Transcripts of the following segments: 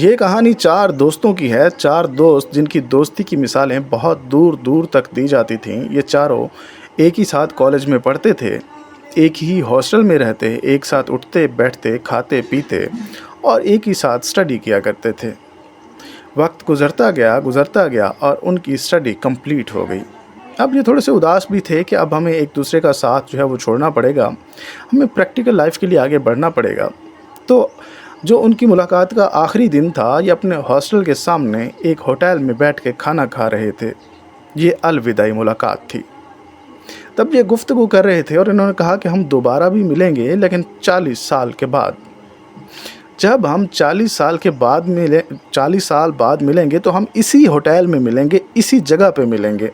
ये कहानी 4 दोस्तों की है। 4 दोस्त जिनकी दोस्ती की मिसालें बहुत दूर दूर तक दी जाती थीं। ये चारों एक ही साथ कॉलेज में पढ़ते थे, एक ही हॉस्टल में रहते, एक साथ उठते बैठते, खाते पीते और एक ही साथ स्टडी किया करते थे। वक्त गुज़रता गया और उनकी स्टडी कंप्लीट हो गई। अब ये थोड़े से उदास भी थे कि अब हमें एक दूसरे का साथ जो है वो छोड़ना पड़ेगा, हमें प्रैक्टिकल लाइफ के लिए आगे बढ़ना पड़ेगा। तो जो उनकी मुलाकात का आखिरी दिन था, ये अपने हॉस्टल के सामने एक होटल में बैठ के खाना खा रहे थे। ये अलविदाई मुलाकात थी। तब ये गुफ्तगू कर रहे थे और इन्होंने कहा कि हम दोबारा भी मिलेंगे, लेकिन 40 साल के बाद। जब हम 40 साल बाद मिलेंगे तो हम इसी होटल में मिलेंगे, इसी जगह पे मिलेंगे।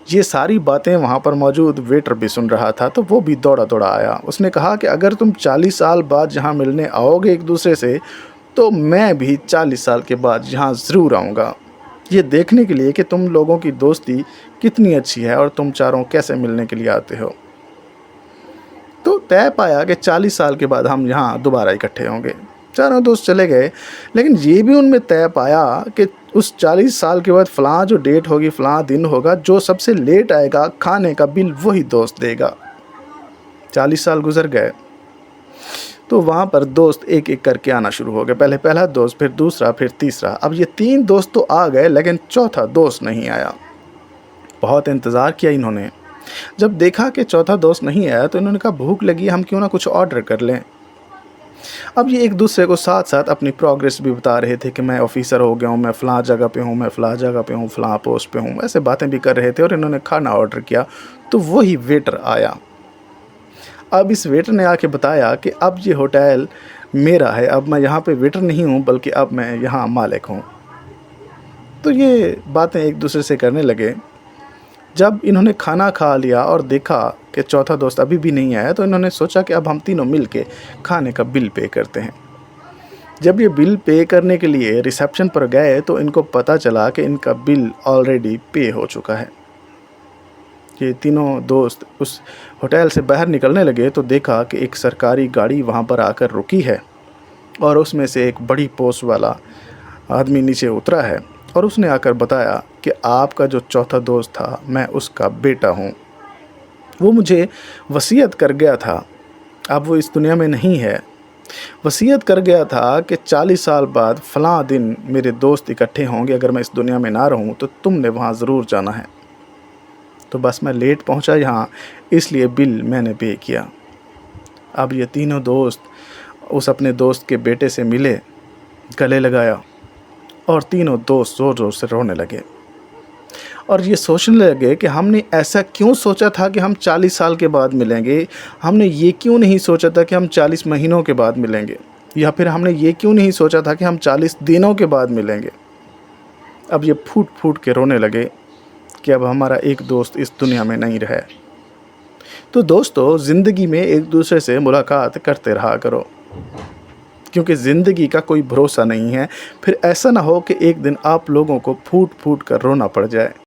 ये सारी बातें वहाँ पर मौजूद वेटर भी सुन रहा था, तो वो भी दौड़ा दौड़ा आया। उसने कहा कि अगर तुम 40 साल बाद यहाँ मिलने आओगे एक दूसरे से, तो मैं भी 40 साल के बाद यहाँ ज़रूर आऊँगा, ये देखने के लिए कि तुम लोगों की दोस्ती कितनी अच्छी है और तुम चारों कैसे मिलने के लिए आते हो। तो तय पाया कि 40 साल के बाद हम यहाँ दोबारा इकट्ठे होंगे। चारों दोस्त चले गए, लेकिन ये भी उनमें तय पाया कि उस 40 साल के बाद फ़लाँ जो डेट होगी, फ़लाँ दिन होगा, जो सबसे लेट आएगा खाने का बिल वही दोस्त देगा। 40 साल गुजर गए तो वहाँ पर दोस्त एक एक करके आना शुरू हो गए। पहले पहला दोस्त, फिर दूसरा, फिर तीसरा। अब ये 3 दोस्त तो आ गए, लेकिन चौथा दोस्त नहीं आया। बहुत इंतज़ार किया इन्होंने। जब देखा कि चौथा दोस्त नहीं आया तो इन्होंने कहा भूख लगी, हम क्यों ना कुछ ऑर्डर कर लें। अब ये एक दूसरे को साथ साथ अपनी प्रोग्रेस भी बता रहे थे कि मैं ऑफिसर हो गया हूँ, मैं फ़लाँ जगह पे हूँ, मैं फ़लाँ जगह पे हूँ, फ़लाँ पोस्ट पे हूँ। ऐसे बातें भी कर रहे थे और इन्होंने खाना ऑर्डर किया तो वही वेटर आया। अब इस वेटर ने आके बताया कि अब ये होटल मेरा है, अब मैं यहाँ पे वेटर नहीं हूँ, बल्कि अब मैं यहाँ मालिक हूँ। तो ये बातें एक दूसरे से करने लगे। जब इन्होंने खाना खा लिया और देखा कि चौथा दोस्त अभी भी नहीं आया, तो इन्होंने सोचा कि अब हम तीनों मिल के खाने का बिल पे करते हैं। जब ये बिल पे करने के लिए रिसेप्शन पर गए तो इनको पता चला कि इनका बिल ऑलरेडी पे हो चुका है। ये तीनों दोस्त उस होटल से बाहर निकलने लगे तो देखा कि एक सरकारी गाड़ी वहाँ पर आकर रुकी है और उसमें से एक बड़ी पोस्ट वाला आदमी नीचे उतरा है और उसने आकर बताया कि आपका जो चौथा दोस्त था, मैं उसका बेटा हूँ। वो मुझे वसीयत कर गया था, अब वो इस दुनिया में नहीं है। वसीयत कर गया था कि 40 साल बाद फ़लाँ दिन मेरे दोस्त इकट्ठे होंगे, अगर मैं इस दुनिया में ना रहूँ तो तुमने वहाँ ज़रूर जाना है। तो बस मैं लेट पहुँचा यहाँ, इसलिए बिल मैंने पे किया। अब ये तीनों दोस्त उस अपने दोस्त के बेटे से मिले, गले लगाया और तीनों दोस्त ज़ोर ज़ोर से रोने लगे और ये सोचने लगे कि हमने ऐसा क्यों सोचा था कि हम 40 साल के बाद मिलेंगे, हमने ये क्यों नहीं सोचा था कि हम 40 महीनों के बाद मिलेंगे, या फिर हमने ये क्यों नहीं सोचा था कि हम 40 दिनों के बाद मिलेंगे। अब ये फूट फूट के रोने लगे कि अब हमारा एक दोस्त इस दुनिया में नहीं रहा। तो दोस्तों, ज़िंदगी में एक दूसरे से मुलाकात करते रहा करो, क्योंकि ज़िंदगी का कोई भरोसा नहीं है। फिर ऐसा ना हो कि एक दिन आप लोगों को फूट फूट कर रोना पड़ जाए।